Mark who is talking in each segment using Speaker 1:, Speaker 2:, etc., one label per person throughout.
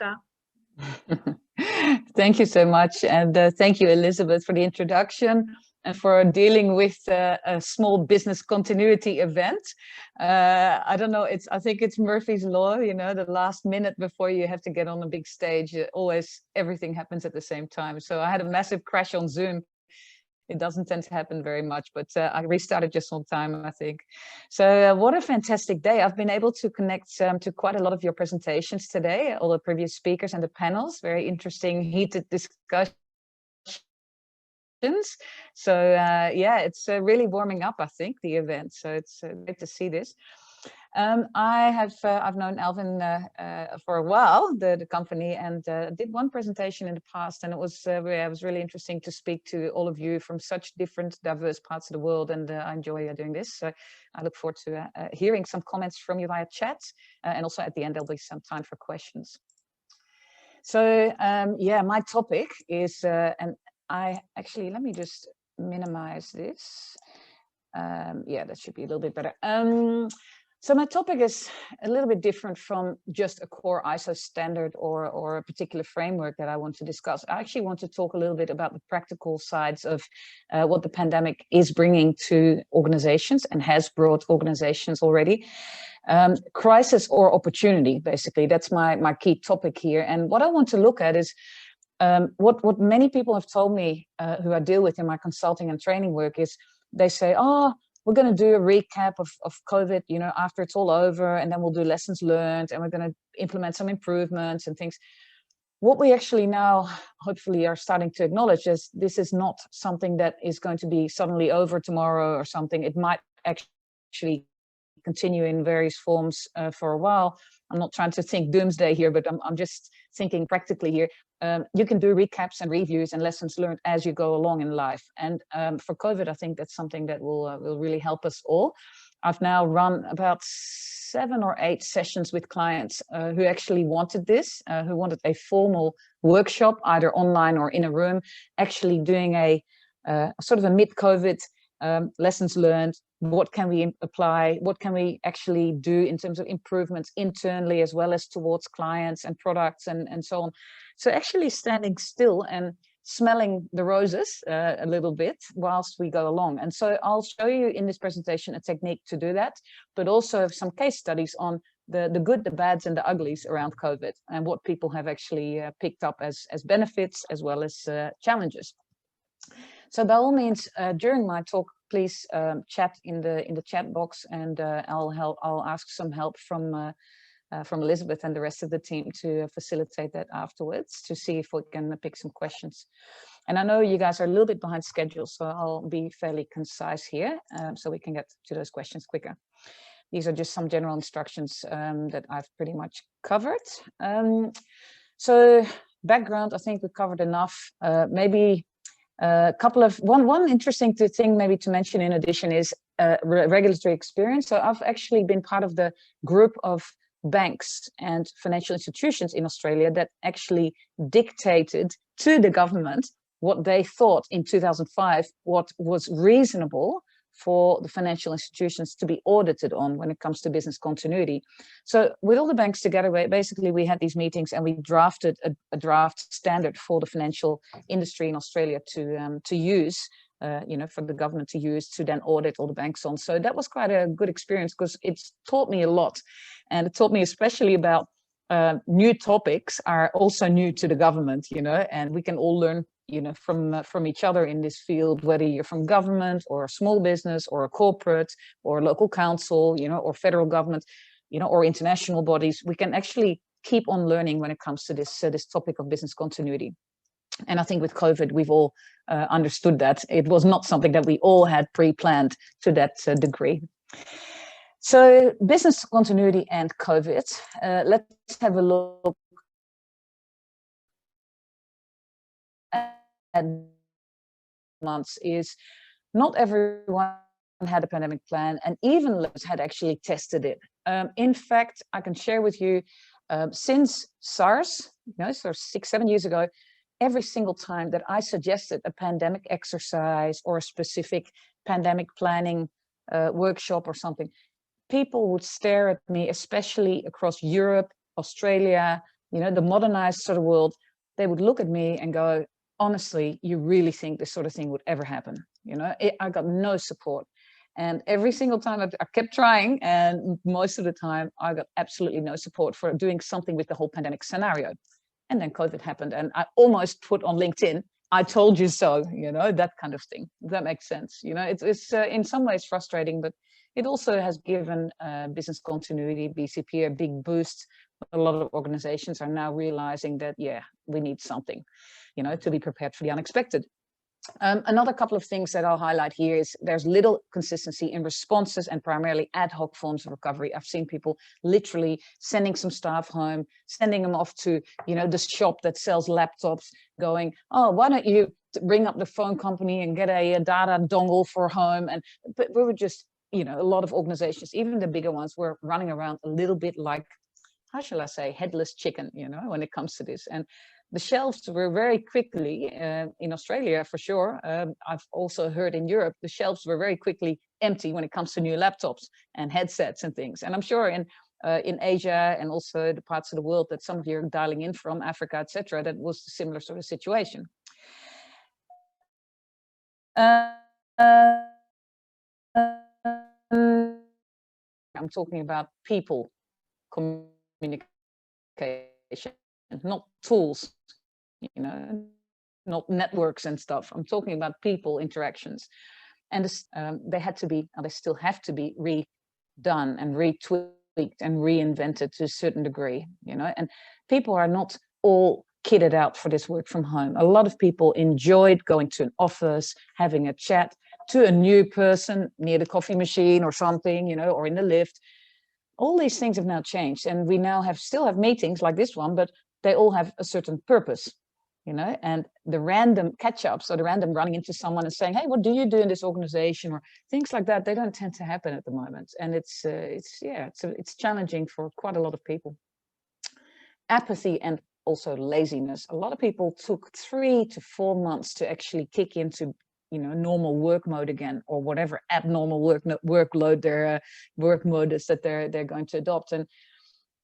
Speaker 1: Rinske.
Speaker 2: Thank you so much. And thank you, Elizabeth, for the introduction and for dealing with a small business continuity event. I don't know, I think it's Murphy's Law, you know, the last minute before you have to get on a big stage, always everything happens at the same time. So I had a massive crash on Zoom. It doesn't tend to happen very much, but I restarted just on time, I think. So what a fantastic day. I've been able to connect to quite a lot of your presentations today, all the previous speakers and the panels, very interesting, heated discussions. So yeah, it's really warming up, I think, the event. So it's great to see this. I've known Alvin for a while, the company, and did one presentation in the past, and it was really interesting to speak to all of you from such different, diverse parts of the world, and I enjoy doing this. So I look forward to hearing some comments from you via chat, and also at the end there'll be some time for questions. So yeah, my topic is, and I actually, let me just minimize this. Yeah, that should be a little bit better. So my topic is a little bit different from just a core ISO standard or a particular framework that I want to discuss. I actually want to talk a little bit about the practical sides of what the pandemic is bringing to organizations and has brought organizations already. Crisis or opportunity, basically, that's my key topic here. And what I want to look at is what many people have told me who I deal with in my consulting and training work is they say, oh, we're going to do a recap of COVID, you know, after it's all over, and then we'll do lessons learned, and we're going to implement some improvements and things. What we actually now hopefully are starting to acknowledge is this is not something that is going to be suddenly over tomorrow or something. It might actually continue in various forms for a while. I'm not trying to think doomsday here, but I'm just thinking practically here. You can do recaps and reviews and lessons learned as you go along in life. And for COVID, I think that's something that will really help us all. I've now run about 7 or 8 sessions with clients who actually wanted this, who wanted a formal workshop, either online or in a room, actually doing a sort of a mid-COVID lessons learned. What can we apply? What can we actually do in terms of improvements internally as well as towards clients and products and so on? So actually standing still and smelling the roses a little bit whilst we go along. And so I'll show you in this presentation a technique to do that, but also some case studies on the good, the bads, and the uglies around COVID and what people have actually picked up as benefits as well as challenges. So by all means, during my talk, please chat in the chat box, and I'll ask some help from Elizabeth and the rest of the team to facilitate that afterwards to see if we can pick some questions. And I know you guys are a little bit behind schedule, so I'll be fairly concise here so we can get to those questions quicker. These are just some general instructions that I've pretty much covered. So background, I think we covered enough. Maybe a couple of one interesting thing maybe to mention in addition is regulatory experience. So I've actually been part of the group of banks and financial institutions in Australia that actually dictated to the government what they thought in 2005 what was reasonable for the financial institutions to be audited on when it comes to business continuity. So with all the banks together, basically we had these meetings and we drafted a draft standard for the financial industry in Australia to use, you know, for the government to use to then audit all the banks on. So that was quite a good experience because it's taught me a lot. And it taught me especially about new topics are also new to the government, you know, and we can all learn, you know, from each other in this field, whether you're from government or a small business or a corporate or local council, you know, or federal government, you know, or international bodies. We can actually keep on learning when it comes to this topic of business continuity. And I think with COVID, we've all understood that it was not something that we all had pre-planned to that degree. So business continuity and COVID, let's have a look at months. Is not everyone had a pandemic plan, and even those had actually tested it. In fact, I can share with you, since SARS, you know, so 6-7 years ago, every single time that I suggested a pandemic exercise or a specific pandemic planning workshop or something, people would stare at me, especially across Europe, Australia, the modernized sort of world, they would look at me and go, honestly, you really think this sort of thing would ever happen? I got no support. And every single time I kept trying, and most of the time I got absolutely no support for doing something with the whole pandemic scenario. And then COVID happened, and I almost put on LinkedIn, I told you so, that kind of thing. That makes sense. It's in some ways frustrating, but it also has given business continuity, BCP, a big boost. A lot of organizations are now realizing that, yeah, we need something, to be prepared for the unexpected. Another couple of things that I'll highlight here is there's little consistency in responses and primarily ad hoc forms of recovery. I've seen people literally sending some staff home, sending them off to, the shop that sells laptops, going, oh, why don't you ring up the phone company and get a data dongle for home? But we were just, a lot of organizations, even the bigger ones, were running around a little bit like, how shall I say, headless chicken, when it comes to this. And the shelves were very quickly, in Australia for sure, I've also heard in Europe, the shelves were very quickly empty when it comes to new laptops and headsets and things. And I'm sure in Asia and also the parts of the world that some of you are dialing in from, Africa, etc., that was a similar sort of situation. I'm talking about people communication, not tools, not networks and stuff. I'm talking about people interactions. And they had to be, and they still have to be redone and retweaked and reinvented to a certain degree, and people are not all kitted out for this work from home. A lot of people enjoyed going to an office, having a chat to a new person near the coffee machine or something, or in the lift. All these things have now changed, and we now still have meetings like this one, but they all have a certain purpose, and the random catch-ups or the random running into someone and saying, hey, what do you do in this organization, or things like that, they don't tend to happen at the moment. And it's challenging for quite a lot of people. Apathy and also laziness. A lot of people took 3 to 4 months to actually kick into normal work mode again, or whatever abnormal workload their work mode is that they're going to adopt. And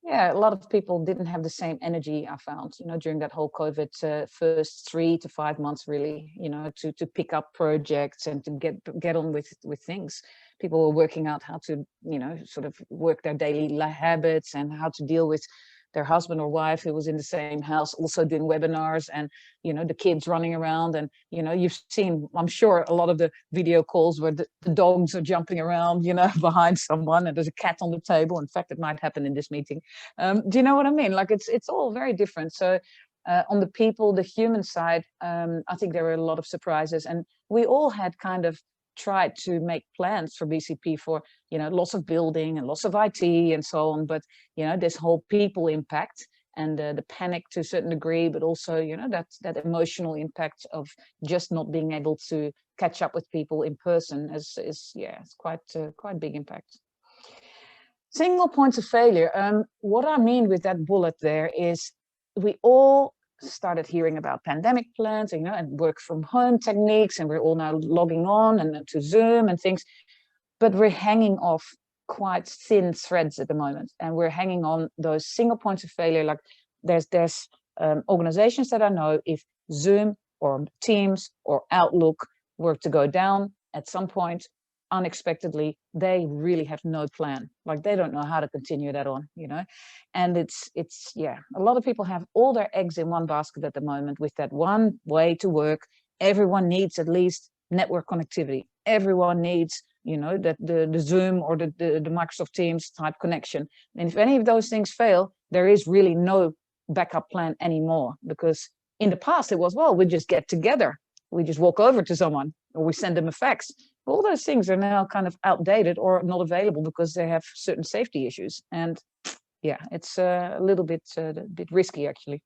Speaker 2: yeah, a lot of people didn't have the same energy, I found, during that whole COVID first 3 to 5 months, really, to pick up projects and to get on with things. People were working out how to, sort of work their daily habits and how to deal with their husband or wife who was in the same house, also doing webinars, and, the kids running around. And, you've seen, I'm sure, a lot of the video calls where the dogs are jumping around, behind someone, and there's a cat on the table. In fact, it might happen in this meeting. Do you know what I mean? Like it's all very different. So on the people, the human side, I think there were a lot of surprises, and we all had kind of tried to make plans for BCP for, lots of building and lots of IT and so on. But, this whole people impact and the panic to a certain degree, but also, that emotional impact of just not being able to catch up with people in person is it's quite big impact. Single points of failure. What I mean with that bullet there is we all started hearing about pandemic plans, and work from home techniques, and we're all now logging on and to Zoom and things, but we're hanging off quite thin threads at the moment, and we're hanging on those single points of failure. Like there's organizations that I know, if Zoom or Teams or Outlook were to go down at some point unexpectedly, they really have no plan. Like they don't know how to continue that on, and it's a lot of people have all their eggs in one basket at the moment with that one way to work. Everyone needs at least network connectivity. Everyone needs, that the Zoom or the Microsoft Teams type connection. And if any of those things fail, there is really no backup plan anymore, because in the past it was, well, we just get together, we just walk over to someone, or we send them a fax. All those things are now kind of outdated or not available because they have certain safety issues. And yeah, it's a little bit risky, actually.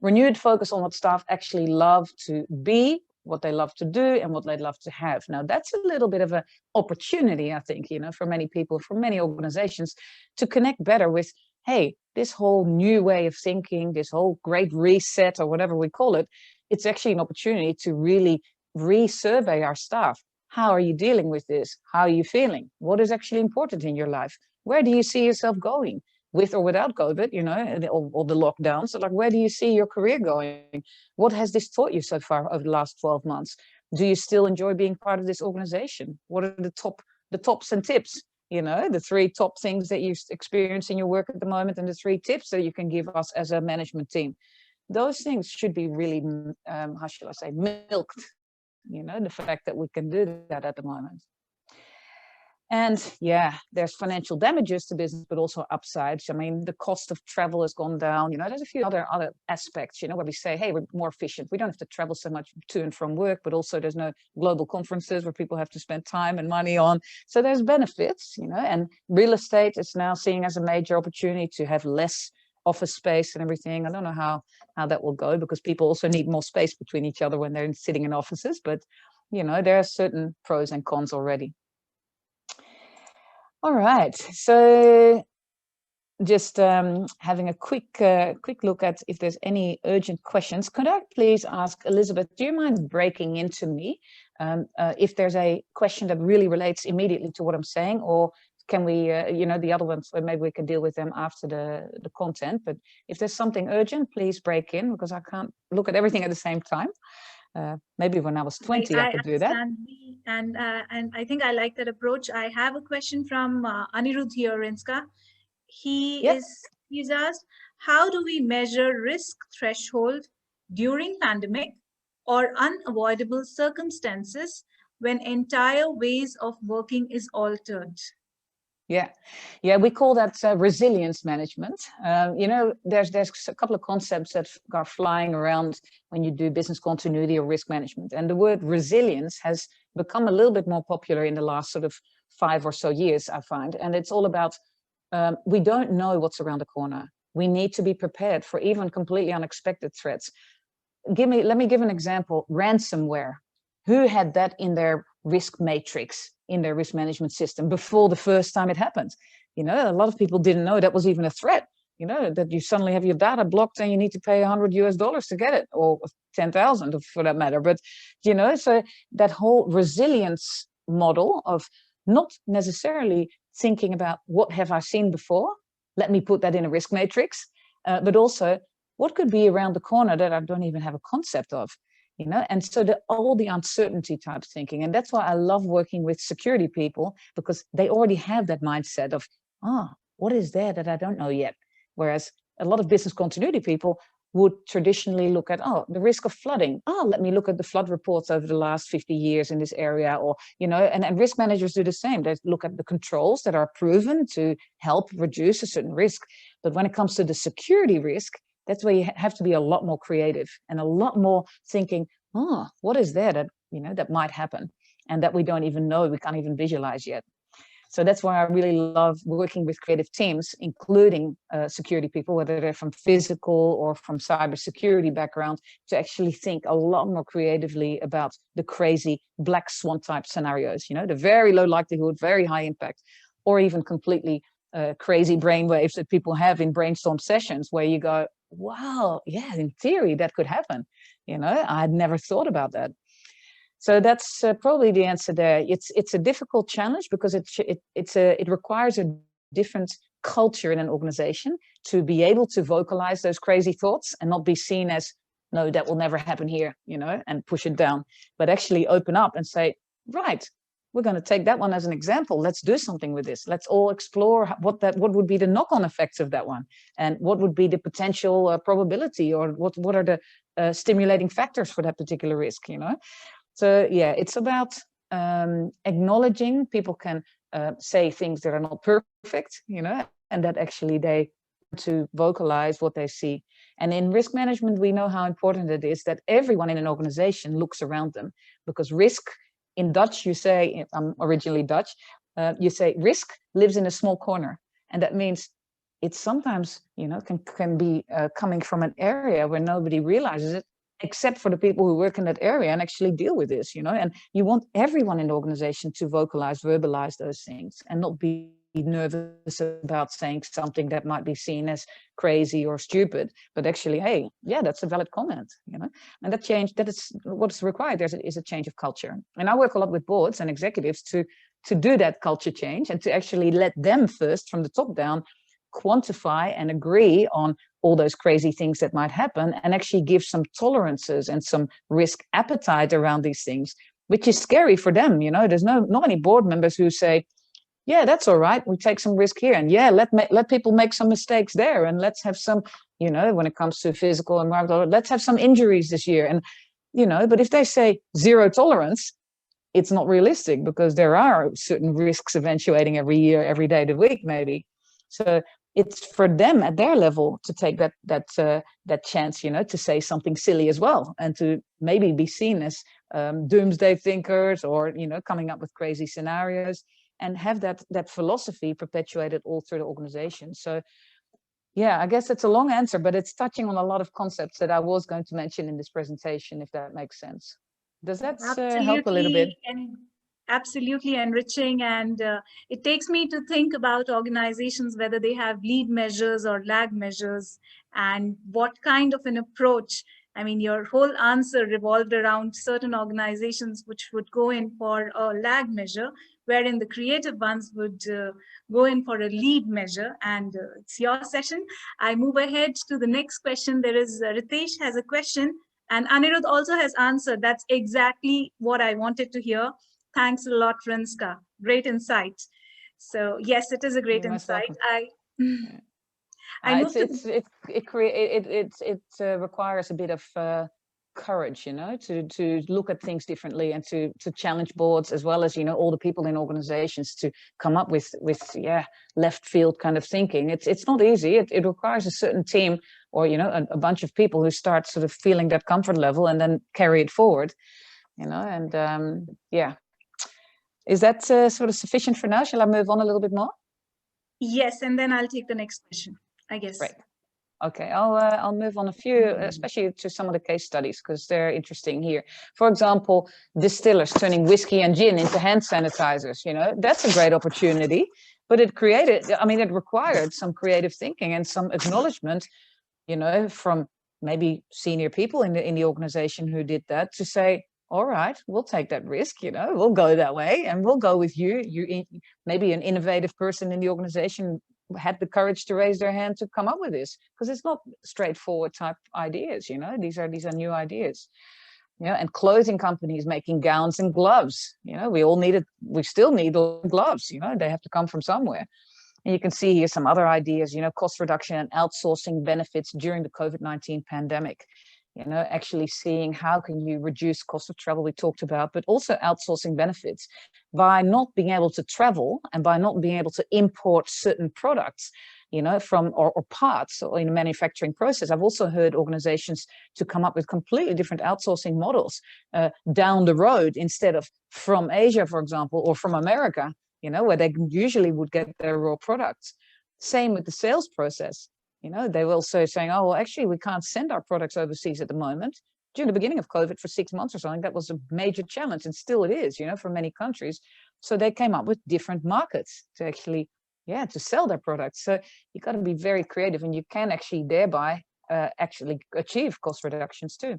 Speaker 2: Renewed focus on what staff actually love to be, what they love to do, and what they love to have. Now, that's a little bit of an opportunity, I think, for many people, for many organizations, to connect better with, hey, this whole new way of thinking, this whole great reset, or whatever we call it, it's actually an opportunity to really resurvey our staff. How are you dealing with this? How are you feeling? What is actually important in your life? Where do you see yourself going? with or without COVID, you know, or the lockdowns. So like, where do you see your career going? What has this taught you so far over the last 12 months? Do you still enjoy being part of this organization? What are the tops and tips? You know, the 3 top things that you experience in your work at the moment, and the 3 tips that you can give us as a management team. Those things should be really, how shall I say, milked. You know, the fact that we can do that at the moment. And yeah, there's financial damages to business, but also upsides. I mean, the cost of travel has gone down. You know, there's a few other aspects, you know, where we say, hey, we're more efficient. We don't have to travel so much to and from work, but also there's no global conferences where people have to spend time and money on. So there's benefits, you know, and real estate is now seen as a major opportunity to have less office space and everything. I don't know how that will go, because people also need more space between each other when they're sitting in offices. But, you know, there are certain pros and cons already. All right, so just having a quick look at if there's any urgent questions. Could I please ask Elizabeth, do you mind breaking into me if there's a question that really relates immediately to what I'm saying, or can we, you know, the other ones, maybe we can deal with them after the content. But if there's something urgent, please break in, because I can't look at everything at the same time. Maybe when I was 20, I could do that.
Speaker 1: And I think I like that approach. I have a question from Anirudh here, Rinske. He's asked, how do we measure risk threshold during pandemic or unavoidable circumstances when entire ways of working is altered?
Speaker 2: Yeah, we call that resilience management. You know, there's a couple of concepts that are flying around when you do business continuity or risk management, and the word resilience has become a little bit more popular in the last sort of 5 or so years, I find. And it's all about we don't know what's around the corner. We need to be prepared for even completely unexpected threats. Let me give an example. Ransomware. Who had that in their risk matrix, in their risk management system before the first time it happened? You know, a lot of people didn't know that was even a threat, you know, that you suddenly have your data blocked and you need to pay $100 to get it, or 10,000 for that matter. But, you know, so that whole resilience model of not necessarily thinking about what have I seen before, let me put that in a risk matrix, but also what could be around the corner that I don't even have a concept of. You know, and so all the uncertainty type thinking. And that's why I love working with security people, because they already have that mindset of, what is there that I don't know yet? Whereas a lot of business continuity people would traditionally look at, the risk of flooding. Let me look at the flood reports over the last 50 years in this area, or, you know, and risk managers do the same. They look at the controls that are proven to help reduce a certain risk. But when it comes to the security risk, that's where you have to be a lot more creative and a lot more thinking, what is there that, you know, that might happen and that we don't even know, we can't even visualize yet. So that's why I really love working with creative teams, including security people, whether they're from physical or from cybersecurity background, to actually think a lot more creatively about the crazy black swan type scenarios, you know, the very low likelihood, very high impact, or even completely crazy brainwaves that people have in brainstorm sessions where you go, wow, yeah, in theory that could happen. You know, I'd never thought about that. So that's probably the answer there. It's a difficult challenge because it requires a different culture in an organization to be able to vocalize those crazy thoughts and not be seen as, no, that will never happen here, you know, and push it down, but actually open up and say, right, we're going to take that one as an example. Let's do something with this. Let's all explore what would be the knock-on effects of that one, and what would be the potential probability, or what are the stimulating factors for that particular risk, you know. So yeah, it's about acknowledging people can say things that are not perfect, you know, and that actually they to vocalize what they see. And in risk management, we know how important it is that everyone in an organization looks around them, because risk, in Dutch, you say, I'm originally Dutch, you say risk lives in a small corner. And that means it sometimes, you know, can be coming from an area where nobody realizes it, except for the people who work in that area and actually deal with this, you know. And you want everyone in the organization to verbalize those things, and not be nervous about saying something that might be seen as crazy or stupid, but actually, hey, yeah, that's a valid comment, you know. And that is what's required. There is a change of culture. And I work a lot with boards and executives to do that culture change, and to actually let them first, from the top down, quantify and agree on all those crazy things that might happen, and actually give some tolerances and some risk appetite around these things, which is scary for them. There's not many board members who say, yeah, that's all right, we take some risk here, and yeah, let people make some mistakes there, and let's have some, when it comes to physical and moral, let's have some injuries this year. And but if they say zero tolerance, it's not realistic, because there are certain risks eventuating every year, every day of the week, maybe. So it's for them at their level to take that chance, to say something silly as well, and to maybe be seen as doomsday thinkers, or coming up with crazy scenarios, and have that philosophy perpetuated all through the organization. So yeah, I guess it's a long answer, but it's touching on a lot of concepts that I was going to mention in this presentation, if that makes sense. Does that help a little bit?
Speaker 1: And absolutely enriching. And it takes me to think about organizations, whether they have lead measures or lag measures, and what kind of an approach. I mean, your whole answer revolved around certain organizations which would go in for a lag measure, wherein the creative ones would go in for a lead measure. And it's your session. I move ahead to the next question. There is Ritesh has a question. And Anirudh also has answered. That's exactly what I wanted to hear. Thanks a lot, Rinske. Great insight. So yes, it is a great insight. I moved
Speaker 2: it requires a bit of courage, to look at things differently, and to challenge boards, as well as all the people in organizations, to come up with left field kind of thinking. It's not easy. It requires a certain team, or a bunch of people who start sort of feeling that comfort level and then carry it forward. And yeah, is that sort of sufficient for now? Shall I move on a little bit more?
Speaker 1: Yes, and then I'll take the next question, I guess.
Speaker 2: Right. Okay, I'll move on a few, especially to some of the case studies, because they're interesting here. For example, distillers turning whiskey and gin into hand sanitizers. That's a great opportunity, but it required some creative thinking and some acknowledgement, from maybe senior people in the organization who did that, to say, all right, we'll take that risk, we'll go that way, and we'll go with you. Maybe an innovative person in the organization had the courage to raise their hand to come up with this, because it's not straightforward type ideas. These are new ideas. And clothing companies making gowns and gloves. We still need gloves. They have to come from somewhere. And you can see here some other ideas, cost reduction and outsourcing benefits during the COVID-19 pandemic. Actually seeing how can you reduce cost of travel, we talked about, but also outsourcing benefits by not being able to travel, and by not being able to import certain products, from or parts, or in a manufacturing process. I've also heard organizations to come up with completely different outsourcing models down the road, instead of from Asia, for example, or from America, where they usually would get their raw products. Same with the sales process. They were also saying, oh, well, actually, we can't send our products overseas at the moment. During the beginning of COVID, for 6 months or something, that was a major challenge, and still it is, for many countries. So they came up with different markets to actually, to sell their products. So you got to be very creative, and you can actually thereby actually achieve cost reductions too.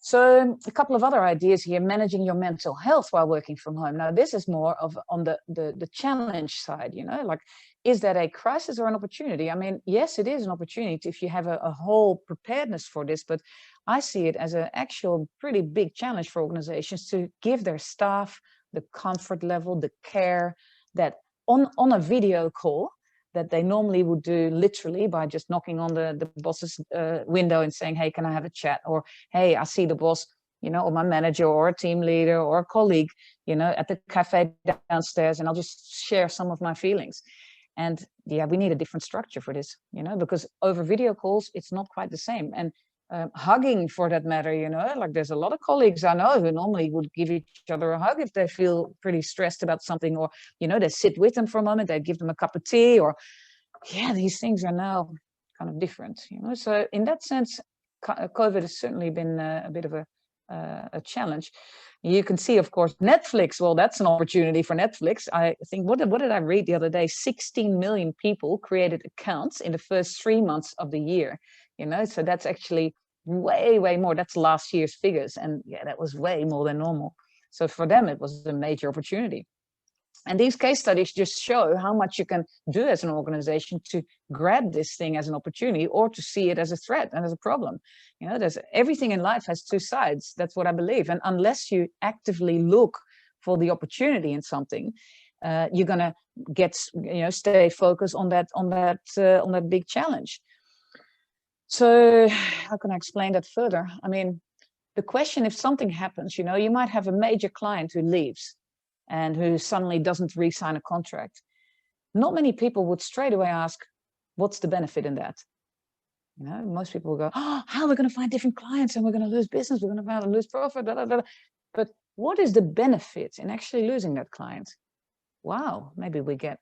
Speaker 2: So a couple of other ideas here: managing your mental health while working from home. Now, this is more of on the challenge side, like, is that a crisis or an opportunity? I mean, yes, it is an opportunity if you have a whole preparedness for this, but I see it as an actual pretty big challenge for organizations to give their staff the comfort level, the care that on a video call that they normally would do literally by just knocking on the boss's window and saying, hey, can I have a chat? Or, hey, I see the boss, or my manager or a team leader or a colleague, at the cafe downstairs, and I'll just share some of my feelings. And yeah, we need a different structure for this, because over video calls, it's not quite the same. And hugging, for that matter, like, there's a lot of colleagues I know who normally would give each other a hug if they feel pretty stressed about something, or, they sit with them for a moment, they give them a cup of tea, or these things are now kind of different, So in that sense, COVID has certainly been a bit of a challenge. You can see, of course, Netflix. Well, that's an opportunity for Netflix. I think, what did I read the other day? 16 million people created accounts in the first 3 months of the year. So that's actually way more. That's last year's figures, and that was way more than normal. So for them, it was a major opportunity. And these case studies just show how much you can do as an organization to grab this thing as an opportunity or to see it as a threat and as a problem. You know, there's everything in life has two sides. That's what I believe. And unless you actively look for the opportunity in something, you're gonna stay focused on that big challenge. So how can I explain that further? I mean, the question, if something happens, you know, you might have a major client who leaves and who suddenly doesn't re-sign a contract. Not many people would straight away ask, what's the benefit in that? You know, most people will go, oh, how are we going to find different clients and we're going to lose business, we're going to lose profit, blah, blah, blah. But what is the benefit in actually losing that client? Wow, maybe we get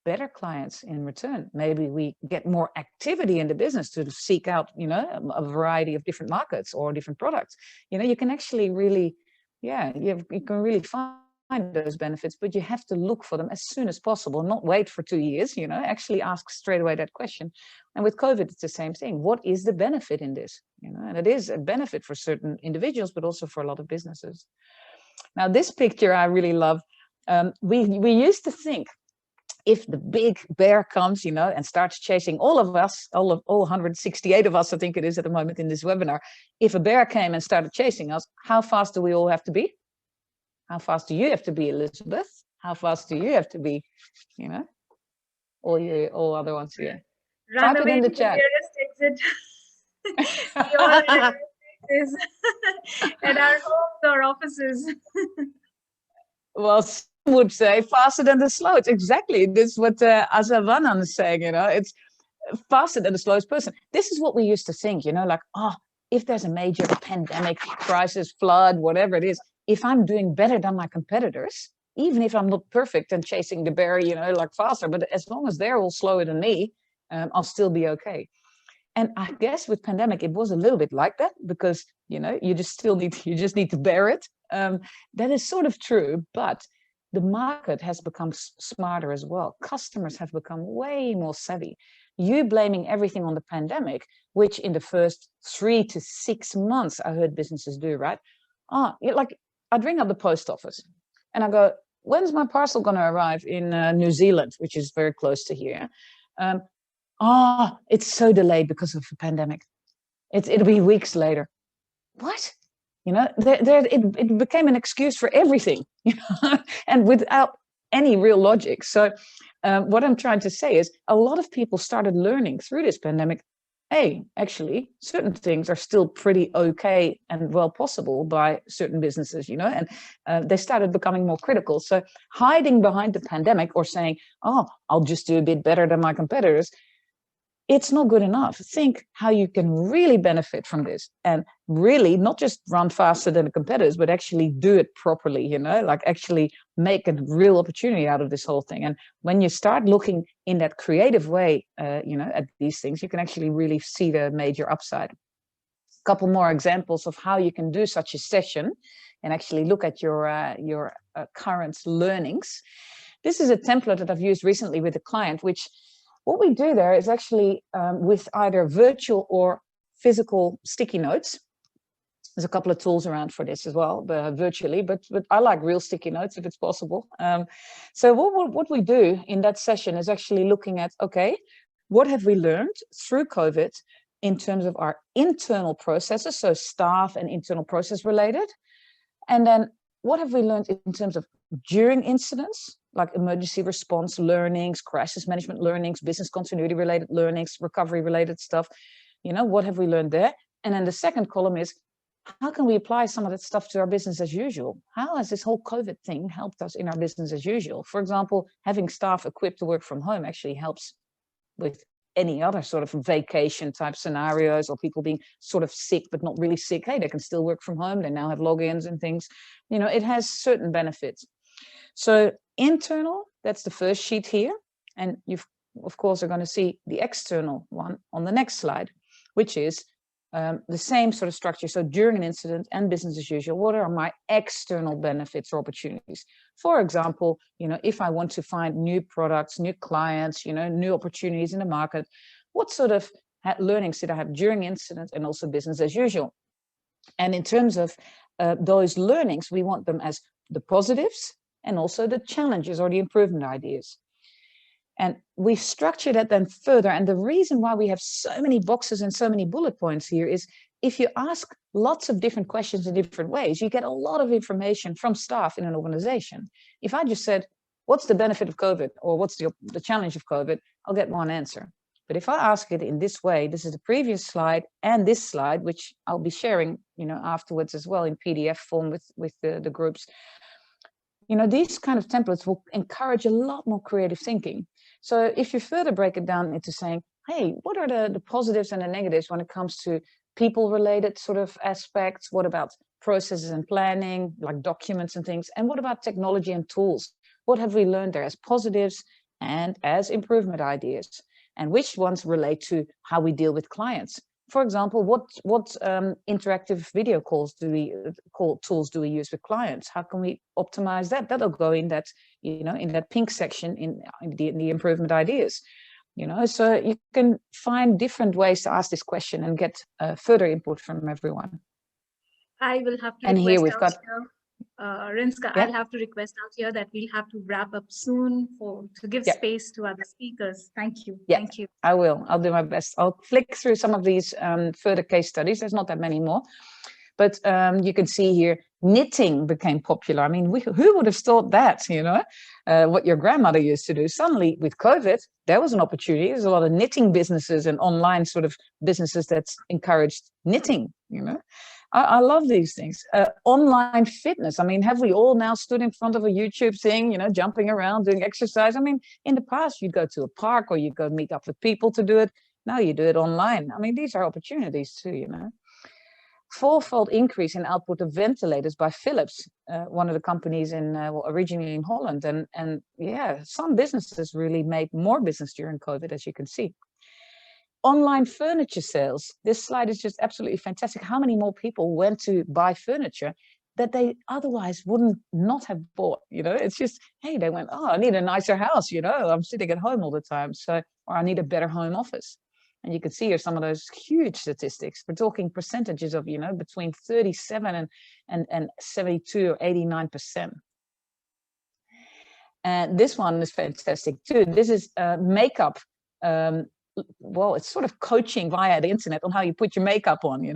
Speaker 2: better clients in return. Maybe we get more activity in the business to seek out, you know, a variety of different markets or different products. You know, you can actually really, you can really find those benefits, but you have to look for them as soon as possible, not wait for 2 years, you know, actually ask straight away that question. And with COVID, it's the same thing. What is the benefit in this? You know, and it is a benefit for certain individuals, but also for a lot of businesses. Now, this picture I really love. We used to think, if the big bear comes, you know, and starts chasing all of us, all 168 of us, I think it is at the moment in this webinar, if a bear came and started chasing us, how fast do we all have to be? How fast do you have to be, Elizabeth? How fast do you have to be? You know, all other ones here.
Speaker 1: Run
Speaker 2: Type
Speaker 1: away
Speaker 2: it in the
Speaker 1: to
Speaker 2: chat.
Speaker 1: the nearest exit. We all have places at our homes or offices.
Speaker 2: Well, some would say faster than the slow. It's exactly this is what Asavanan is saying. You know, it's faster than the slowest person. This is what we used to think. You know, like, oh, if there's a major pandemic, crisis, flood, whatever it is, if I'm doing better than my competitors, even if I'm not perfect and chasing the bear, you know, like faster, but as long as they're all slower than me, I'll still be okay. And I guess with pandemic, it was a little bit like that because, you know, you just need to bear it. That is sort of true, but the market has become smarter as well. Customers have become way more savvy. You blaming everything on the pandemic, which in the first 3 to 6 months, I heard businesses do, right? Like I'd ring up the post office and I go, when's my parcel going to arrive in New Zealand, which is very close to here? It's so delayed because of the pandemic. It'll be weeks later. What? You know, it became an excuse for everything, you know, and without any real logic. So what I'm trying to say is a lot of people started learning through this pandemic, hey, actually, certain things are still pretty okay and well possible by certain businesses, you know, and they started becoming more critical. So hiding behind the pandemic or saying, oh, I'll just do a bit better than my competitors, it's not good enough. Think how you can really benefit from this and really not just run faster than the competitors, but actually do it properly, you know, like actually make a real opportunity out of this whole thing. And when you start looking in that creative way, you know, at these things, you can actually really see the major upside. A couple more examples of how you can do such a session and actually look at your current learnings. This is a template that I've used recently with a client, which what we do there is actually with either virtual or physical sticky notes. There's a couple of tools around for this as well, virtually, but I like real sticky notes if it's possible. So what we do in that session is actually looking at, okay, what have we learned through COVID in terms of our internal processes, so staff and internal process related, and then what have we learned in terms of during incidents, like emergency response learnings, crisis management learnings, business continuity related learnings, recovery related stuff, you know, what have we learned there? And then the second column is, how can we apply some of that stuff to our business as usual? How has this whole COVID thing helped us in our business as usual? For example, having staff equipped to work from home actually helps with any other sort of vacation type scenarios or people being sort of sick but not really sick. Hey, they can still work from home. They now have logins and things. You know, it has certain benefits. So internal, that's the first sheet here. And you, of course, are going to see the external one on the next slide, which is the same sort of structure. So during an incident and business as usual, what are my external benefits or opportunities? For example, you know, if I want to find new products, new clients, you know, new opportunities in the market, what sort of learnings did I have during incident and also business as usual? And in terms of those learnings, we want them as the positives and also the challenges or the improvement ideas. And we structure that then further. And the reason why we have so many boxes and so many bullet points here is if you ask lots of different questions in different ways, you get a lot of information from staff in an organization. If I just said, what's the benefit of COVID, or what's the challenge of COVID, I'll get one answer. But if I ask it in this way, this is the previous slide and this slide, which I'll be sharing, afterwards as well in PDF form with the groups. These kind of templates will encourage a lot more creative thinking. So if you further break it down into saying, hey, what are the positives and the negatives when it comes to people-related sort of aspects? What about processes and planning, like documents and things? And what about technology and tools? What have we learned there as positives and as improvement ideas? And which ones relate to how we deal with clients? For example, what interactive video tools do we use with clients? How can we optimize that? That'll go in that, in that pink section in the improvement ideas. So you can find different ways to ask this question and get further input from everyone.
Speaker 1: I will have to
Speaker 2: and here we've got
Speaker 1: Rinske,
Speaker 2: yeah?
Speaker 1: I'll have to request out here that we'll have to wrap up soon to give space to other speakers. Thank you.
Speaker 2: Yeah,
Speaker 1: thank you.
Speaker 2: I'll do my best. I'll flick through some of these further case studies. There's not that many more, but you can see here knitting became popular. I mean, who would have thought that, what your grandmother used to do? Suddenly with COVID, there was an opportunity. There's a lot of knitting businesses and online sort of businesses that's encouraged knitting, I love these things. Online fitness. I mean, have we all now stood in front of a YouTube thing, jumping around, doing exercise? I mean, in the past, you'd go to a park or you'd go meet up with people to do it. Now you do it online. I mean, these are opportunities too, Fourfold increase in output of ventilators by Philips, one of the companies originally in Holland. And yeah, some businesses really made more business during COVID, as you can see. Online furniture sales. This slide is just absolutely fantastic. How many more people went to buy furniture that they otherwise wouldn't not have bought? It's just, hey, they went, oh, I need a nicer house. I'm sitting at home all the time. So, or I need a better home office. And you can see here some of those huge statistics. We're talking percentages of, between 37 and 72 or 89%. And this one is fantastic too. This is makeup. Well, it's sort of coaching via the internet on how you put your makeup on,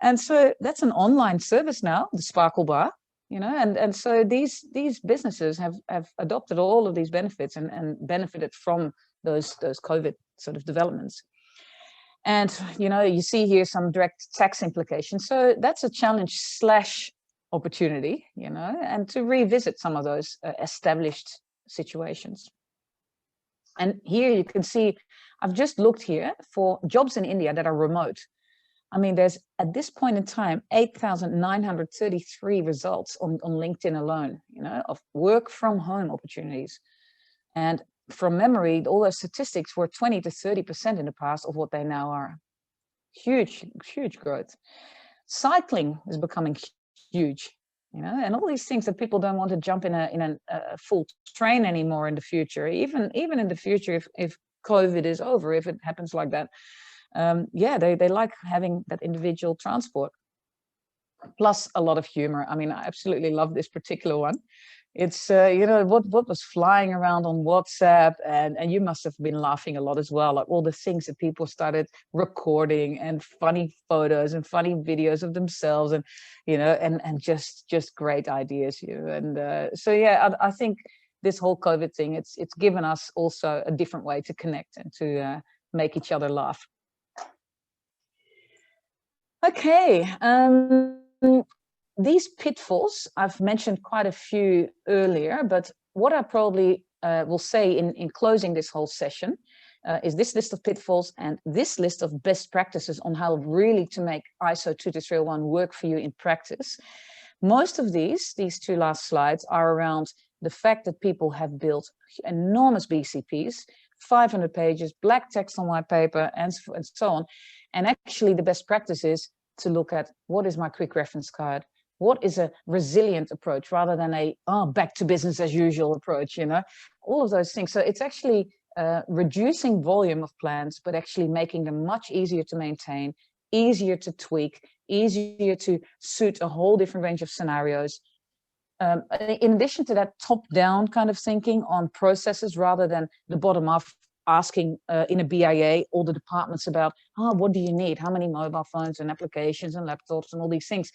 Speaker 2: and so that's an online service now, the Sparkle Bar, and so these businesses have adopted all of these benefits and benefited from those COVID sort of developments. And you see here some direct tax implications, so that's a challenge / opportunity, and to revisit some of those established situations. And here you can see, I've just looked here for jobs in India that are remote. I mean, there's at this point in time, 8,933 results on LinkedIn alone, of work from home opportunities. And from memory, all those statistics were 20 to 30% in the past of what they now are. Huge, huge growth. Cycling is becoming huge. And all these things that people don't want to jump in a full train anymore in the future, even in the future, if COVID is over, if it happens like that, they like having that individual transport. Plus a lot of humor. I mean, I absolutely love this particular one. It's what was flying around on WhatsApp, and you must have been laughing a lot as well, like all the things that people started recording, and funny photos and funny videos of themselves, and and just great ideas, and so yeah, I think this whole COVID thing, it's given us also a different way to connect and to make each other laugh. Okay. These pitfalls, I've mentioned quite a few earlier, but what I probably will say in closing this whole session is this list of pitfalls and this list of best practices on how really to make ISO 22301 work for you in practice. Most of these two last slides are around the fact that people have built enormous BCPs, 500 pages, black text on white paper, and so on. And actually the best practice is to look at what is my quick reference card? What is a resilient approach rather than a back to business as usual approach, all of those things. So it's actually reducing volume of plans, but actually making them much easier to maintain, easier to tweak, easier to suit a whole different range of scenarios. in addition to that top-down kind of thinking on processes rather than the bottom-up asking in a BIA all the departments about, what do you need? How many mobile phones and applications and laptops and all these things?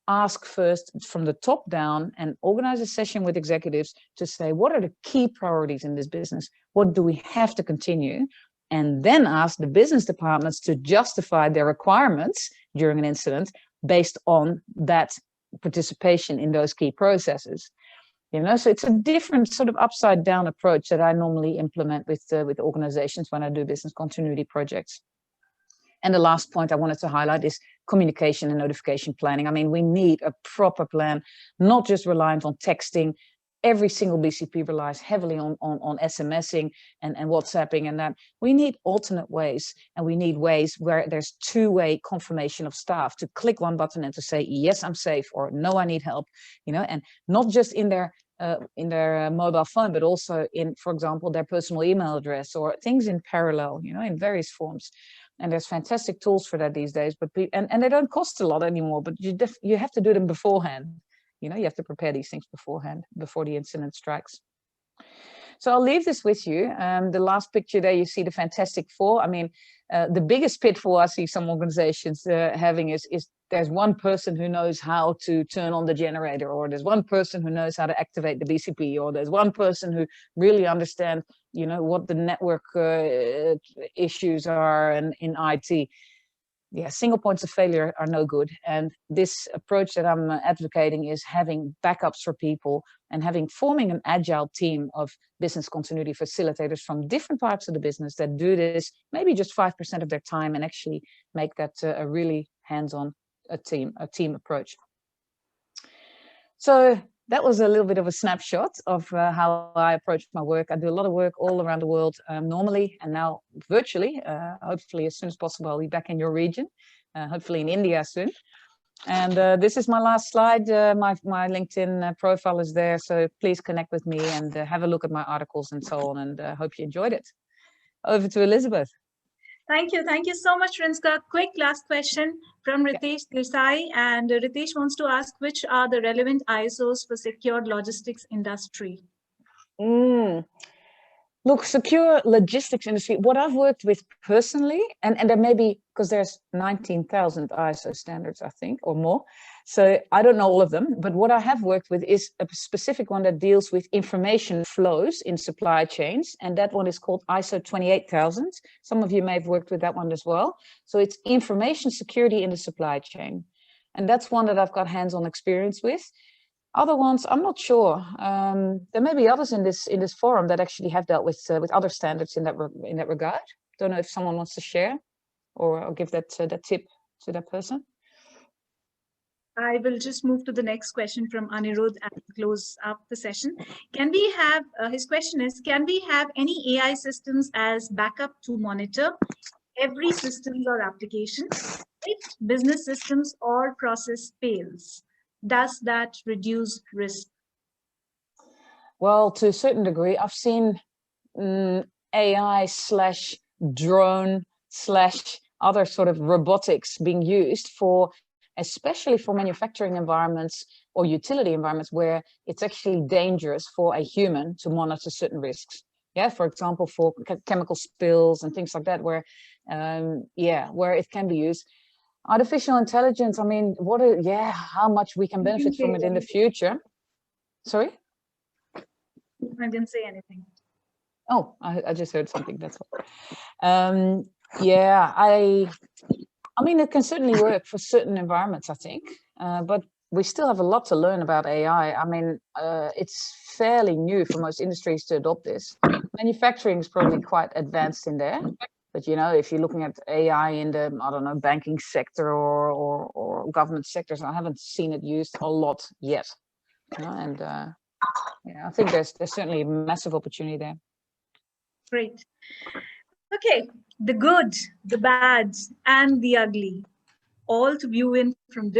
Speaker 2: Ask first from the top down and organize a session with executives to say, what are the key priorities in this business? What do we have to continue? And then ask the business departments to justify their requirements during an incident based on that participation in those key processes. So it's a different sort of upside down approach that I normally implement with organizations when I do business continuity projects. And the last point I wanted to highlight is communication and notification planning. I mean, we need a proper plan, not just reliant on texting. Every single BCP relies heavily on SMSing and WhatsApping, and that we need alternate ways, and we need ways where there's two-way confirmation of staff to click one button and to say, yes, I'm safe, or no, I need help, and not just in their mobile phone, but also in, for example, their personal email address, or things in parallel, in various forms. And there's fantastic tools for that these days, but and they don't cost a lot anymore, but you have to do them beforehand. You have to prepare these things beforehand, before the incident strikes. So I'll leave this with you. The last picture there, you see the Fantastic Four. I mean, the biggest pitfall I see some organizations having is there's one person who knows how to turn on the generator, or there's one person who knows how to activate the BCP, or there's one person who really understands, what the network issues are in IT. Yeah, single points of failure are no good. And this approach that I'm advocating is having backups for people and forming an agile team of business continuity facilitators from different parts of the business that do this maybe just 5% of their time, and actually make that a really hands-on team approach. So that was a little bit of a snapshot of how I approach my work. I do a lot of work all around the world normally, and now virtually. Hopefully, as soon as possible, I'll be back in your region, hopefully in India soon. And this is my last slide. My LinkedIn profile is there, so please connect with me and have a look at my articles and so on, and hope you enjoyed it. Over to Elizabeth.
Speaker 1: Thank you. Thank you so much, Rinske. Quick last question from Ritesh Desai. And Ritesh wants to ask, which are the relevant ISOs for secured logistics industry?
Speaker 2: Look, secure logistics industry, what I've worked with personally, and there may be, because there's 19,000 ISO standards, I think, or more. So I don't know all of them, but what I have worked with is a specific one that deals with information flows in supply chains. And that one is called ISO 28000. Some of you may have worked with that one as well. So it's information security in the supply chain. And that's one that I've got hands-on experience with. Other ones, I'm not sure. There may be others in this forum that actually have dealt with other standards in that regard. Don't know if someone wants to share, or I'll give that tip to that person.
Speaker 1: I will just move to the next question from Anirudh and close up the session. Can we have, his question is, can we have any AI systems as backup to monitor every system or application if business systems or process fails? Does that reduce risk?
Speaker 2: Well, to a certain degree, I've seen AI/drone/other sort of robotics being used especially for manufacturing environments or utility environments where it's actually dangerous for a human to monitor certain risks. Yeah, for example, for chemical spills and things like that, where it can be used. Artificial intelligence, I mean, how much we can benefit from it in the future. Sorry?
Speaker 1: I didn't say anything.
Speaker 2: Oh, I just heard something, that's all. I mean, it can certainly work for certain environments, I think, but we still have a lot to learn about AI. I mean, it's fairly new for most industries to adopt this. Manufacturing is probably quite advanced in there. But, if you're looking at AI in the, I don't know, banking sector or government sectors, I haven't seen it used a lot yet. And I think there's certainly a massive opportunity there.
Speaker 1: Great. Okay, the good, the bad, and the ugly, all to view in from